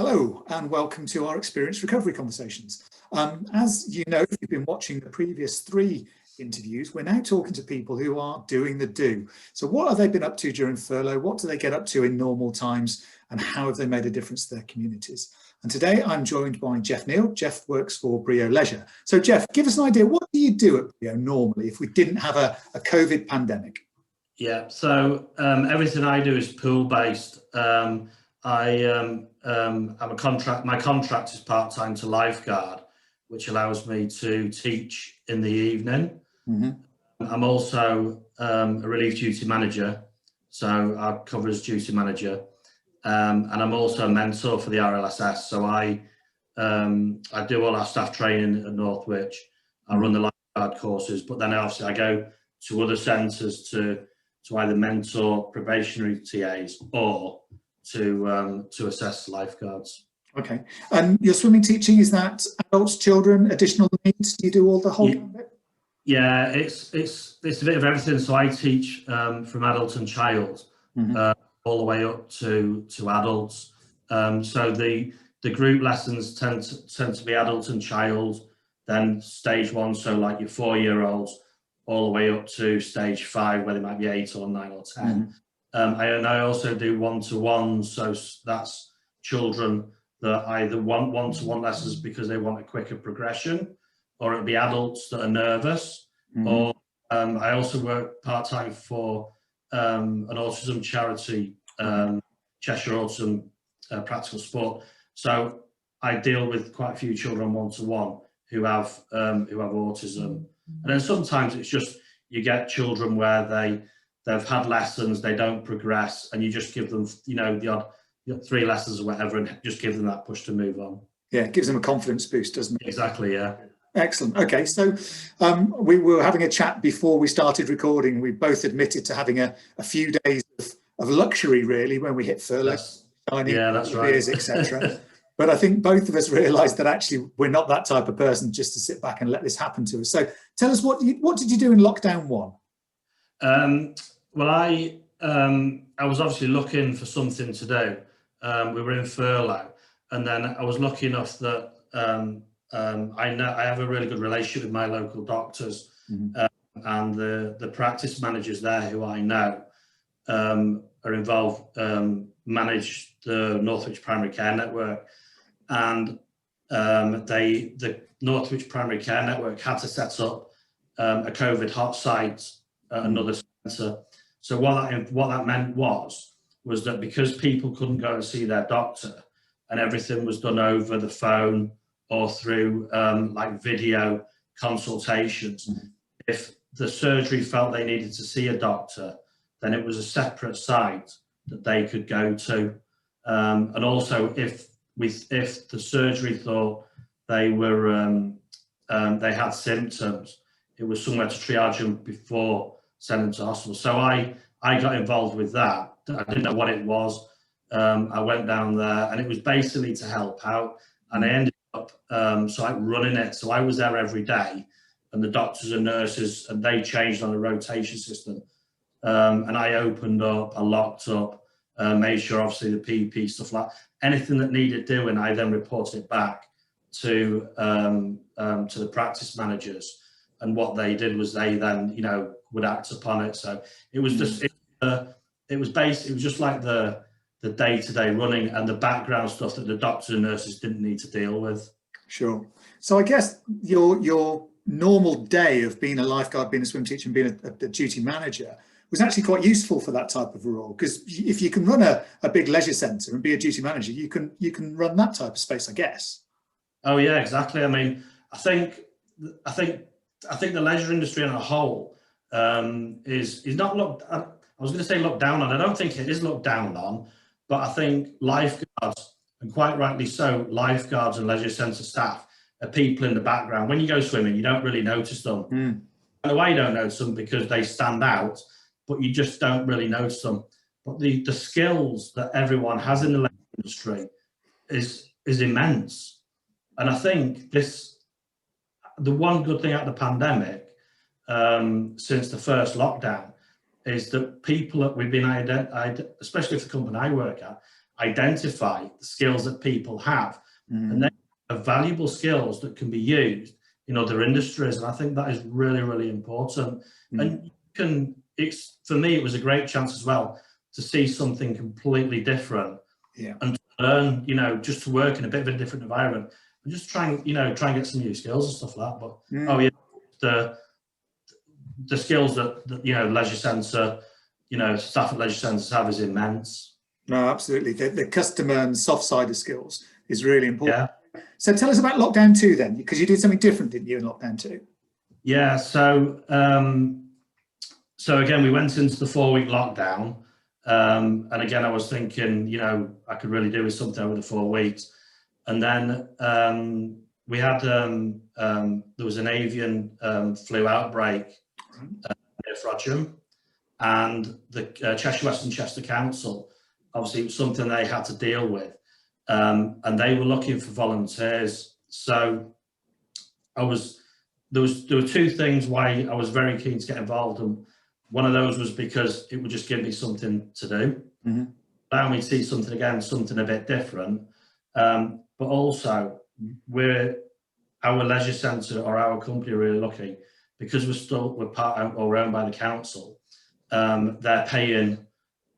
Hello and welcome to our Experience Recovery Conversations. As you know, if you've been watching the previous three interviews, we're now talking to people who are doing the do. So what have they been up to during furlough? What do they get up to in normal times? And how have they made a difference to their communities? And today I'm joined by Jeff Neal. Jeff works for Brio Leisure. So Jeff, give us an idea, what do you do at Brio normally if we didn't have a COVID pandemic? Yeah, so everything I do is pool-based. I'm a my contract is part-time to lifeguard, which allows me to teach in the evening. I'm also a relief duty manager, so I cover as duty manager, and I'm also a mentor for the RLSS. So I do all our staff training at Northwich. I run the lifeguard courses, but then obviously I go to other centres to either mentor probationary TAs or to assess lifeguards. Okay, and your swimming teaching, is that adults, children, additional needs? Do you do all the whole bit? Yeah, it's a bit of everything. So I teach from adult and child all the way up to adults. So the group lessons tend to be adult and child, then stage 1, so like your 4-year-olds, all the way up to stage 5, where they might be 8 or 9 or 10. And I also do one-to-one, so that's children that either want one-to-one lessons because they want a quicker progression, or it'll be adults that are nervous. Or I also work part-time for an autism charity, Cheshire Autism Practical Sport. So I deal with quite a few children one-to-one who have autism. And then sometimes it's just, you get children where they've had lessons, they don't progress, and you just give them, the odd 3 lessons or whatever, and just give them that push to move on. Yeah, it gives them a confidence boost, doesn't it? Exactly, yeah. Excellent. Okay, so we were having a chat before we started recording. We both admitted to having a few days of luxury, really, when we hit furlough, dining, that's right, beers, etc. But I think both of us realised that actually we're not that type of person just to sit back and let this happen to us. So tell us, what did you do in lockdown 1? Well, I was obviously looking for something to do. We were in furlough, and then I was lucky enough that I have a really good relationship with my local doctors, and the practice managers there, who I know are involved, manage the Northwich Primary Care Network, and the Northwich Primary Care Network had to set up a COVID hot site at another centre. So what that meant was that because people couldn't go and see their doctor, and everything was done over the phone or through like video consultations, if the surgery felt they needed to see a doctor, then it was a separate site that they could go to. And also, if the surgery thought they had symptoms, it was somewhere to triage them before sending them to hospital. So I got involved with that. I didn't know what it was. I went down there, and it was basically to help out. And I ended up running it. So I was there every day, and the doctors and nurses, and they changed on a rotation system. And I opened up, I locked up, made sure obviously the PPE stuff, like anything that needed doing, I then reported it back to the practice managers. And what they did was they then, would act upon it. So it was just, it was just like the day-to-day running and the background stuff that the doctors and nurses didn't need to deal with. Sure. So I guess your normal day of being a lifeguard, being a swim teacher, and being a duty manager was actually quite useful for that type of role, because if you can run a big leisure centre and be a duty manager, you can run that type of space, I guess. Oh yeah, exactly. I mean, I think the leisure industry on a whole is not looked. I was going to say looked down on. I don't think it is looked down on, but I think lifeguards, and quite rightly so, lifeguards and leisure centre staff are people in the background. When you go swimming, you don't really notice them. And why you don't notice them? Because they stand out, but you just don't really notice them. But the skills that everyone has in the leisure industry is immense. And I think the one good thing out of the pandemic, since the first lockdown, is that people that we've been especially for the company I work at, identify the skills that people have, and they have valuable skills that can be used in other industries. And I think that is really, really important. And it's, for me, it was a great chance as well to see something completely different, and to learn, just to work in a bit of a different environment, and just try and get some new skills and stuff like that. But the skills that Leisure Centre, staff at Leisure Centres have is immense. No, absolutely. The customer and soft side of skills is really important. Yeah. So tell us about lockdown 2 then, because you did something different, didn't you, in lockdown 2? Yeah. So again, we went into the 4-week lockdown, and again, I was thinking, I could really do with something over the 4 weeks, and then we had there was an avian flu outbreak near Frodsham, and the Cheshire West and Chester Council, obviously it was something they had to deal with, and they were looking for volunteers. So there were 2 things why I was very keen to get involved, and one of those was because it would just give me something to do, allow me to see something a bit different, but also our leisure centre or our company are really lucky because we're part or owned by the council. They're paying,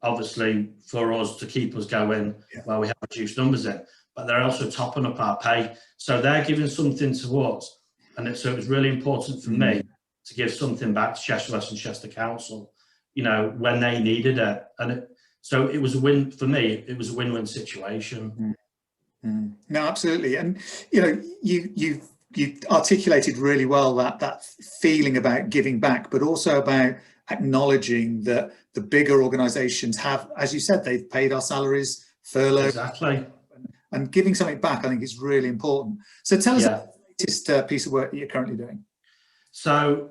obviously, for us to keep us going while we have reduced numbers in, but they're also topping up our pay. So they're giving something to us. And so it was really important for me to give something back to Cheshire West and Chester Council, when they needed it. And so it was a win for me. It was a win-win situation. No, absolutely. And, you articulated really well that feeling about giving back, but also about acknowledging that the bigger organisations have, as you said, they've paid our salaries, furlough. Exactly. And giving something back, I think, is really important. So tell us about the latest piece of work that you're currently doing. So,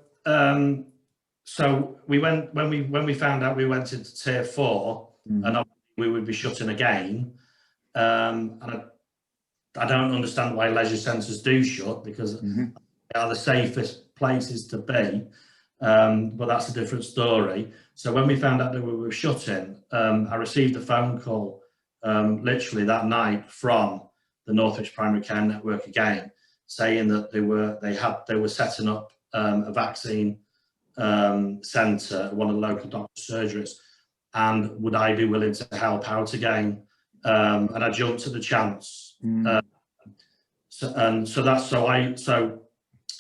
we went when we found out we went into tier 4, and we would be shutting again. And I don't understand why leisure centres do shut, because they are the safest places to be. But that's a different story. So when we found out that we were shutting, I received a phone call literally that night from the Northwich Primary Care Network again, saying that they were setting up a vaccine centre at one of the local doctor's surgeries, and would I be willing to help out again? And I jumped at the chance. So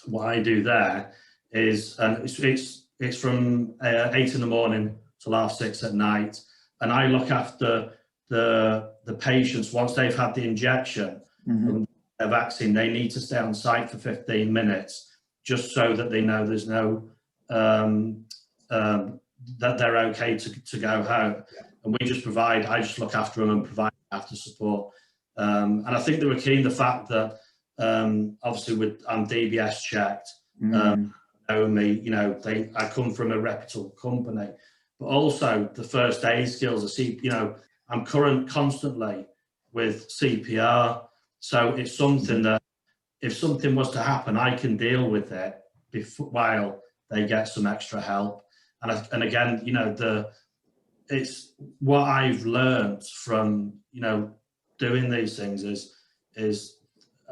what I do there is, it's from 8 in the morning till 6:30 at night, and I look after the patients once they've had the injection of their vaccine. They need to stay on site for 15 minutes, just so that they know there's no that they're okay to go home. And I just look after them and provide after support. And I think they were keen the fact that obviously I'm DBS checked. Know me, I come from a reputable company, but also the first aid skills. I'm constantly with CPR, so it's something that if something was to happen, I can deal with it while they get some extra help. And again, it's what I've learned from doing these things is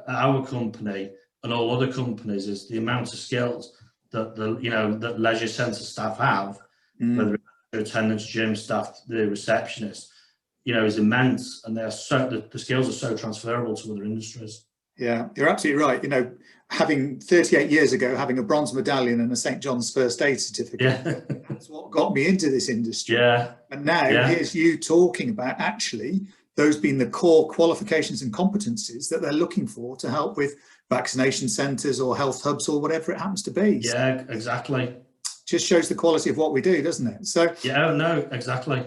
our company and all other companies is the amount of skills that that leisure centre staff have, whether it's attendants, gym staff, the receptionists, is immense, and the skills are so transferable to other industries. Yeah, you're absolutely right. Having 38 years ago, having a bronze medallion and a St. John's first aid certificate, that's what got me into this industry. Yeah. And now here's you talking about actually those being the core qualifications and competencies that they're looking for to help with vaccination centres or health hubs or whatever it happens to be. Yeah, exactly. Just shows the quality of what we do, doesn't it? So yeah, no, exactly.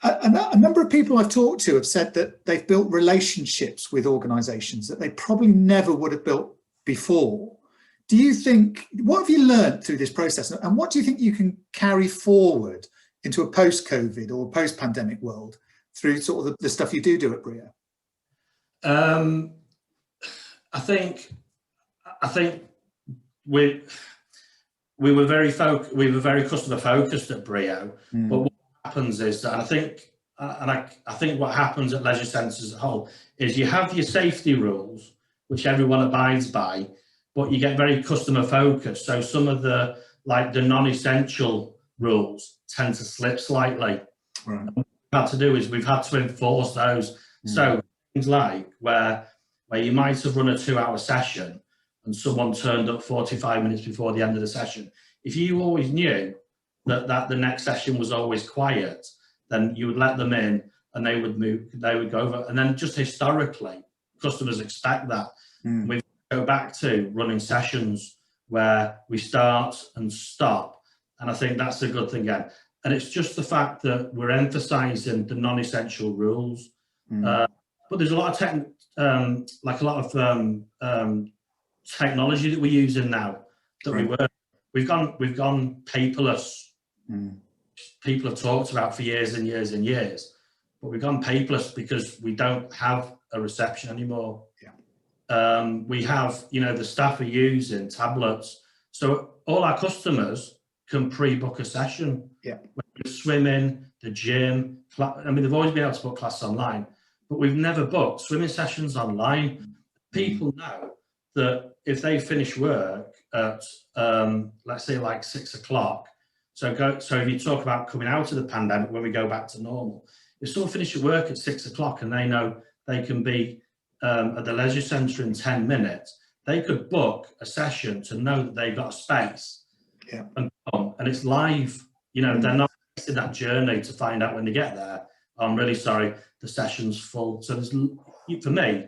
A number of people I've talked to have said that they've built relationships with organisations that they probably never would have built before. Do you think, what have you learned through this process, and what do you think you can carry forward into a post-COVID or post-pandemic world through sort of the stuff you do at Brio? I think we were very customer focused at Brio, but what happens is that, and I think and I think what happens at leisure centres as a whole is you have your safety rules, which everyone abides by, but you get very customer focused. So some of the non-essential rules tend to slip slightly. Right. And what we've had to do is we've had to enforce those. So things like where you might have run a 2-hour session and someone turned up 45 minutes before the end of the session. If you always knew that the next session was always quiet, then you would let them in and they would go over. And then just historically, customers expect that. We go back to running sessions where we start and stop. And I think that's a good thing again. And it's just the fact that we're emphasizing the non-essential rules. But there's a lot of technology that we're using now that we've gone paperless. People have talked about for years and years and years, but we've gone paperless because we don't have a reception anymore. We have, the staff are using tablets, so all our customers can pre-book a session. With swimming, the gym, they've always been able to book classes online, but we've never booked swimming sessions online. People know that if they finish work at, let's say like 6 o'clock, so if you talk about coming out of the pandemic, when we go back to normal, if someone finishes work at 6 o'clock and they know they can be at the leisure centre in 10 minutes, they could book a session to know that they've got a space and come, and it's live. They're not wasting that journey to find out when they get there, I'm really sorry, the session's full. So for me,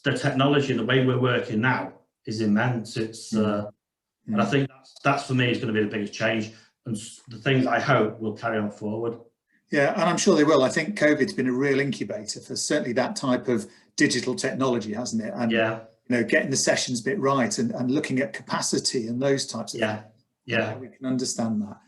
the technology and the way we're working now is immense. It's and I think that's for me is going to be the biggest change, and the things I hope will carry on forward. Yeah, and I'm sure they will. I think COVID's been a real incubator for certainly that type of digital technology, hasn't it? And getting the sessions bit right and looking at capacity and those types of things. We can understand that.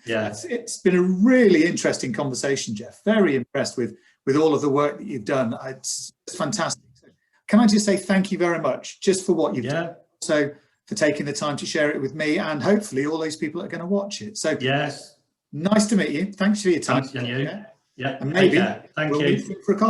It's been a really interesting conversation, Jeff. Very impressed with all of the work that you've done. It's fantastic. So can I just say thank you very much just for what you've done. So for taking the time to share it with me and hopefully all those people that are going to watch it. So nice to meet you. Thanks for your time. Thanks, and you. And maybe Thank you. Meet for a coffee.